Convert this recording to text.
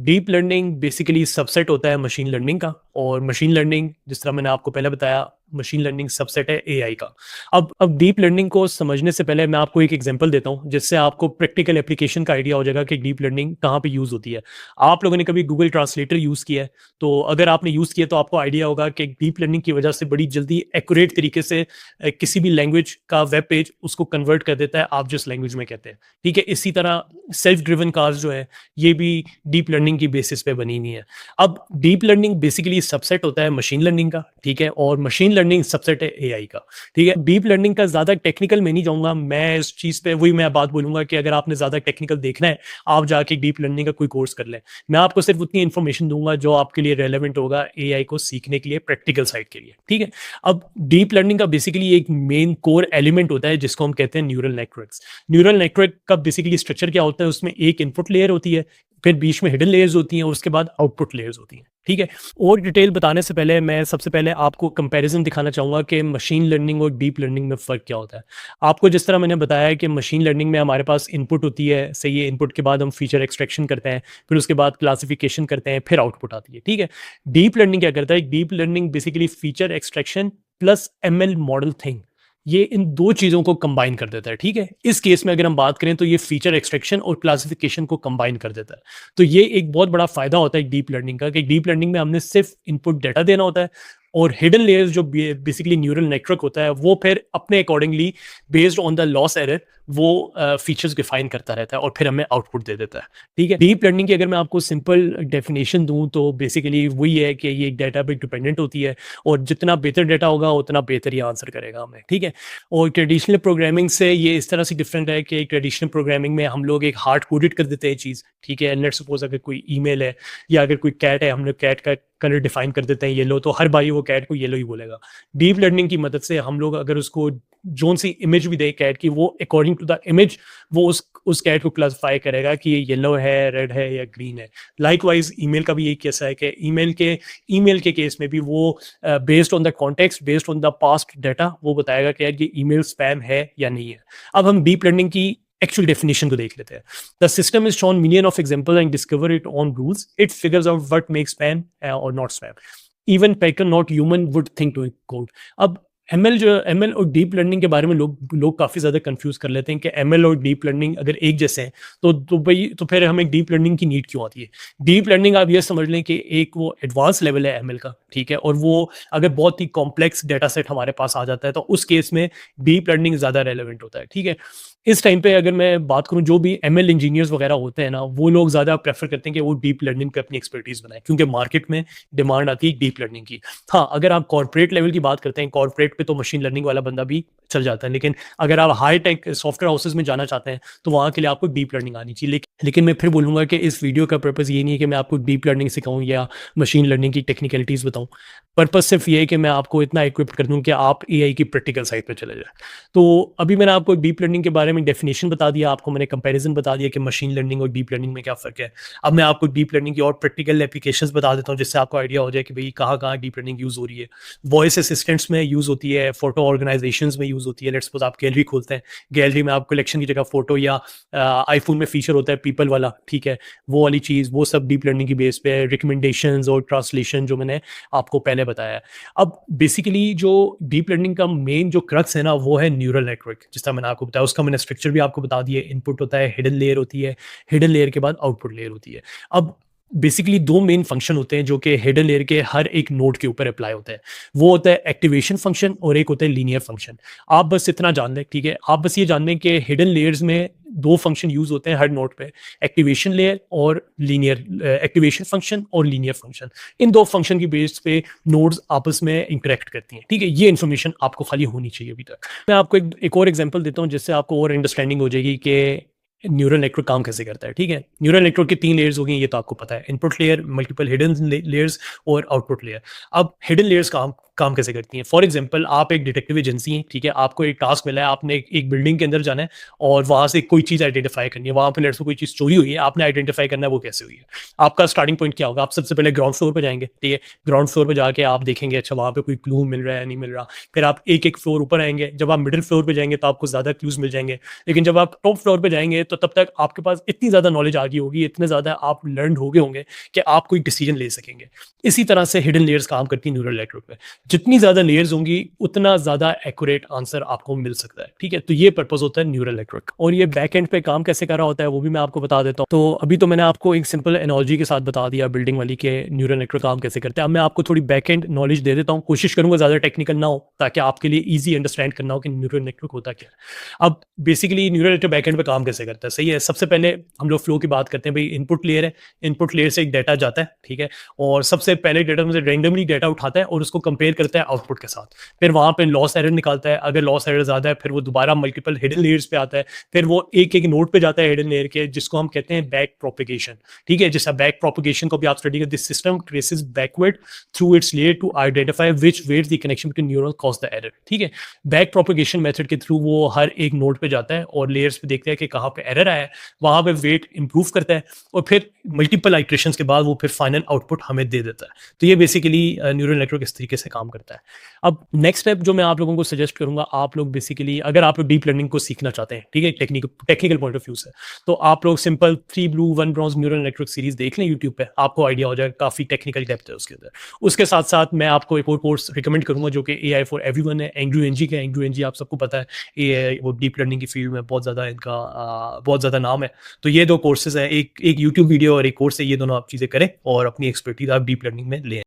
Deep learning basically subset होता है machine learning का। और मशीन लर्निंग, जिस तरह मैंने आपको पहले बताया, मशीन लर्निंग सबसेट है एआई का। अब डीप लर्निंग को समझने से पहले मैं आपको एक एग्जांपल देता हूं, जिससे आपको प्रैक्टिकल एप्लीकेशन का आइडिया हो जाएगा कि डीप लर्निंग कहाँ पे यूज़ होती है। आप लोगों ने कभी गूगल ट्रांसलेटर यूज़ किया है? तो अगर आपने यूज़ किया तो आपको आइडिया होगा कि डीप लर्निंग की वजह से बड़ी जल्दी एक्यूरेट तरीके से किसी भी लैंग्वेज का वेब पेज उसको कन्वर्ट कर देता है आप जिस लैंग्वेज में कहते हैं। ठीक है, इसी तरह सेल्फ ड्रिवन कार्स जो है ये भी डीप लर्निंग की बेसिस पे बनी हुई है। अब डीप लर्निंग बेसिकली सबसेट होता है मशीन लर्निंग का, ठीक है, और मशीन लर्निंग सबसेट है एआई का। ठीक है, डीप लर्निंग का ज़्यादा टेक्निकल में नहीं जाऊँगा, मैं इस चीज़ पे वही मैं बात बोलूँगा कि अगर आपने ज़्यादा टेक्निकल देखना है, आप जाके डीप लर्निंग का कोई कोर्स कर लें। मैं आपको सिर्फ उतनी इन्फॉर्मेशन दूँगा जो आपके लिए रेलेवेंट होगा एआई को सीखने के लिए प्रैक्टिकल साइड के लिए, ठीक है? अब डीप लर्निंग का बेसिकली एक मेन कोर एलिमेंट होता है जिसको हम कहते हैं न्यूरल नेटवर्क्स। न्यूरल नेटवर्क का बेसिकली स्ट्रक्चर क्या होता है, उसमें एक इनपुट लेयर होती है, फिर बीच में हिडन लेयर्स होती हैं और उसके बाद आउटपुट लेयर्स होती हैं, ठीक है? और डिटेल बताने से पहले मैं सबसे पहले आपको कंपैरिजन दिखाना चाहूँगा कि मशीन लर्निंग और डीप लर्निंग में फ़र्क क्या होता है। आपको जिस तरह मैंने बताया कि मशीन लर्निंग में हमारे पास इनपुट होती है, सही है, इनपुट के बाद हम फीचर एक्सट्रैक्शन करते हैं, फिर उसके बाद क्लासिफिकेशन करते हैं, फिर आउटपुट आती है, ठीक है? डीप लर्निंग क्या करता है? Deep learning basically feature extraction plus ML model thing, ये इन दो चीज़ों को कंबाइन कर देता है, ठीक है? इस केस में अगर हम बात करें तो ये फीचर एक्सट्रैक्शन और क्लासिफिकेशन को कंबाइन कर देता है। तो ये एक बहुत बड़ा फ़ायदा होता है डीप लर्निंग का कि डीप लर्निंग में हमने सिर्फ इनपुट डेटा देना होता है और हिडन लेयर्स जो बेसिकली न्यूरल नेटवर्क होता है वो फिर अपने accordingly based on the loss error वो फीचर्स डिफाइन करता रहता है और फिर हमें आउटपुट दे देता है, ठीक है? डीप लर्निंग की अगर मैं आपको सिंपल डेफिनेशन दूं तो बेसिकली वही है कि ये एक डेटा पे डिपेंडेंट होती है और जितना बेहतर डेटा होगा उतना बेहतर ही आंसर करेगा हमें, ठीक है? और ट्रेडिशनल प्रोग्रामिंग से ये इस तरह से डिफरेंट है कि ट्रेडिशनल प्रोग्रामिंग में हम लोग एक हार्ड कोडेड कर देते हैं चीज़, ठीक है? लेट्स सपोज अगर कोई ईमेल है या अगर कोई कैट है, हम लोग कैट का कलर डिफाइन कर देते हैं येलो, तो हर बारी वो कैट को येलो ही बोलेगा। डीप लर्निंग की मदद से हम लोग अगर उसको जोन सी इमेज भी दे कैट की, वो अकॉर्डिंग टू द इमेज वो उस कैट को क्लासिफाई करेगा कि ये येलो है, रेड है या ग्रीन है। लाइकवाइज ईमेल का भी एक कैसा है कि ईमेल के केस में भी वो based on the context, based on the past data वो बताएगा कि यार ये ईमेल स्पैम है या नहीं है। अब हम डीप लर्निंग की एक्चुअल डेफिनेशन को देख लेते हैं। The system is shown million of example and discover it on rules, it figures out what makes spam और not spam, even pattern not human would think to code. अब ML और deep learning के बारे में लोग काफ़ी ज़्यादा confuse कर लेते हैं कि एमएल और डीप लर्निंग अगर एक जैसे हैं तो फिर हमें डीप लर्निंग की नीड क्यों आती है? डीप लर्निंग आप ये समझ लें कि एक वो एडवांस लेवल है एमएल का, ठीक है? और वो अगर बहुत ही कॉम्प्लेक्स डेटा सेट हमारे पास आ जाता है तो उस केस में डीप लर्निंग ज़्यादा रेलिवेंट होता है, ठीक है? इस टाइम पे अगर मैं बात करूं, जो भी एमएल इंजीनियर्स वगैरह होते हैं ना, वो लोग ज़्यादा प्रेफर करते हैं कि वो डीप लर्निंग पे अपनी एक्सपर्टीज बनाएं क्योंकि मार्केट में डिमांड आती है डीप लर्निंग की। हाँ, अगर आप कॉर्पोरेट लेवल की बात करते हैं, कॉर्पोरेट पे तो मशीन लर्निंग वाला बंदा भी चल जाता है, लेकिन अगर आप हाई टेक सॉफ्टवेयर हाउसेज में जाना चाहते हैं तो वहाँ के लिए आपको डीप लर्निंग आनी चाहिए। लेकिन मैं फिर बोलूँगा कि इस वीडियो का पर्पज़ ये नहीं है कि मैं आपको डीप लर्निंग सिखाऊँ या मशीन लर्निंग की टेक्निकलिटीज़ बताऊँ। पर्पज़ सिर्फ ये है कि मैं आपको इतना इक्विप कर दूँ कि आप एआई की प्रैक्टिकल साइड पे चले जाएँ। तो अभी मैंने आपको डीप लर्निंग के बारे में डेफिनेशन बता दिया, आपको मैंने कंपैरिजन बता दिया कि मशीन लर्निंग और डीप लर्निंग में क्या फ़र्क है। अब मैं आपको डीप लर्निंग की और प्रैक्टिकल एप्लीकेशंस बता देता हूँ जिससे आपको आइडिया हो जाए कि भाई कहाँ-कहाँ डीप लर्निंग यूज़ हो रही है। वॉइस असिस्टेंट्स में यूज़ होती है, फ़ोटो ऑर्गेनाइजेशंस में यूज़ होती है। लेट्स सपोज़ आप गैलरी खोलते हैं, गैलरी में आप कलेक्शन की जगह फ़ोटो या आईफ़ोन में फ़ीचर होता है पीपल वाला, ठीक है? वो वाली चीज़, वो सब डीप लर्निंग की बेस पे है। रिकमेंडेशंस और ट्रांसलेशन जो मैंने आपको पहले बताया है। अब बेसिकली जो डीप लर्निंग का मेन जो क्रक्स है ना, वो है न्यूरल नेटवर्क। जिस तरह मैंने आपको बताया, उसका मैंने स्ट्रक्चर भी आपको बता दिया। इनपुट होता है, हिडन लेयर होती है, हिडन लेयर के बाद आउटपुट लेयर होती है। अब बेसिकली दो मेन फंक्शन होते हैं जो कि हिडन लेयर के हर एक नोड के ऊपर अप्लाई होता है। वो होता है एक्टिवेशन फंक्शन और एक होता है लीनियर फंक्शन। आप बस इतना जान लें, ठीक है? आप बस ये जान लें कि हिडन लेयर्स में दो फंक्शन यूज होते हैं हर नोड पे, एक्टिवेशन लेयर और लीनियर एक्टिवेशन फंक्शन और लीनियर फंक्शन। इन दो फंक्शन की बेस पे नोड्स आपस में इंटरेक्ट करती हैं, ठीक है? ये इन्फॉर्मेशन आपको खाली होनी चाहिए अभी तक। मैं आपको एक और एग्जांपल देता हूँ जिससे आपको और अंडरस्टैंडिंग हो जाएगी कि न्यूरल नेटवर्क काम कैसे करता है, ठीक है? न्यूरल नेटवर्क के 3 लेयर्स हो गई, ये तो आपको पता है। Input layer, multiple hidden layers और आउटपुट लेयर। अब हिडन लेयर्स काम काम कैसे करती हैं। फॉर एग्जांपल आप एक डिटेक्टिव एजेंसी हैं, ठीक है, आपको एक टास्क मिला है, आपने एक बिल्डिंग के अंदर जाना है और वहाँ से कोई चीज़ आइडेंटिफाई करनी है, वहाँ पे लेट्स से कोई चीज़ चोरी हुई है, आपने आइडेंटिफाई करना है वो कैसे हुई है। आपका स्टार्टिंग पॉइंट क्या होगा? आप सबसे पहले ग्राउंड फ्लोर पे जाएँगे, ठीक है, ग्राउंड फ्लोर पे जाके आप देखेंगे अच्छा वहाँ पे कोई क्लू मिल रहा है, नहीं मिल रहा। फिर आप एक-एक फ्लोर ऊपर आएँगे, जब आप मिडल फ्लोर पे जाएँगे तो आपको ज़्यादा क्लूज़ मिल जाएँगे। लेकिन जब आप टॉप फ्लोर पे जाएँगे तो तब तक आपके पास इतनी ज़्यादा नॉलेज आ गई होगी, इतने ज़्यादा आप लर्न्ड हो गए होंगे कि आप कोई डिसीजन ले सकेंगे। इसी तरह से हिडन लेयर्स काम करती हैं न्यूरल नेटवर्क पे। जितनी ज़्यादा लेयर्स होंगी, उतना ज़्यादा एक्यूरेट आंसर आपको मिल सकता है, ठीक है? तो ये पर्पज़ होता है न्यूरल नेटवर्क। और ये बैक एंड पे काम कैसे कर रहा होता है, वो भी मैं आपको बता देता हूँ। तो अभी तो मैंने आपको एक सिंपल एनालॉजी के साथ बता दिया बिल्डिंग वाली के न्यूरल नेटवर्क काम कैसे करते हैं। अब मैं आपको थोड़ी बैक एंड नॉलेज दे देता हूँ। कोशिश करूँगा ज़्यादा टेक्निकल ना हो, ताकि आपके लिए ईज़ी अंडरस्टैंड करना हो कि न्यूरल नेटवर्क होता क्या है। अब basically neural network back and पे काम कैसे करता है, सही है? सबसे पहले हम लोग फ्लो की बात करते हैं, भई इनपुट लेयर है, इनपुट लेयर से एक डाटा जाता है, ठीक है? और सबसे पहले डाटा में से रैंडमली डाटा उठाता है और उसको कंपेयर करता है आउटपुट के साथ। फिर वहाँ पे लॉस एरर निकालता है, अगर लॉस एरर ज़्यादा है फिर वो दोबारा मल्टीपल हिडन लेयर्स पे आता है, फिर वो एक-एक नोड पे जाता है हिडन लेयर के, जिसको हम कहते हैं बैक प्रोपेगेशन, ठीक है? जैसा बैक प्रोपेगेशन को भी आप स्टडी करते, this system traces backward through its layer to identify which where the connection between neuron cause the error, ठीक है? बैक प्रोपेगेशन मेथड के थ्रू वो हर एक नोड पे जाता है और लेयर्स पे देखता है कि कहाँ पे एरर आया है, वहाँ पे वेट इंप्रूव करता है और फिर मल्टीपल आइटरेशंस के बाद वो फिर फाइनल आउटपुट हमें दे देता है। तो ये बेसिकली न्यूरल नेटवर्क इस तरीके से काम करता है। अब नेक्स्ट स्टेप जो मैं आप लोगों को सजेस्ट करूँगा, आप लोग बेसिकली अगर आप डीप लर्निंग को सीखना चाहते हैं, ठीक है, टेक्निकल पॉइंट ऑफ व्यू से, तो आप लोग simple 3 blue 1 bronze neural network series देख लें यूट्यूब पे, आपको आइडिया हो जाएगा, काफ़ी टेक्निकल डेप्थ है उसके अंदर। उसके साथ-साथ मैं आपको एक और कोर्स रिकमेंड करूँगा जो कि एआई फॉर एवरीवन है, एंग्रू एनजी का। एंग्रू एनजी आप सबको पता है, ये वो डीप लर्निंग की फील्ड में बहुत ज़्यादा इनका बहुत ज़्यादा नाम है। तो ये 2 कोर्सेज़ हैं, एक यूट्यूब वीडियो और एक कोर्स है, ये दोनों आप चीज़ें करें और अपनी एक्सपर्टीज़ आप डीप लर्निंग में लें।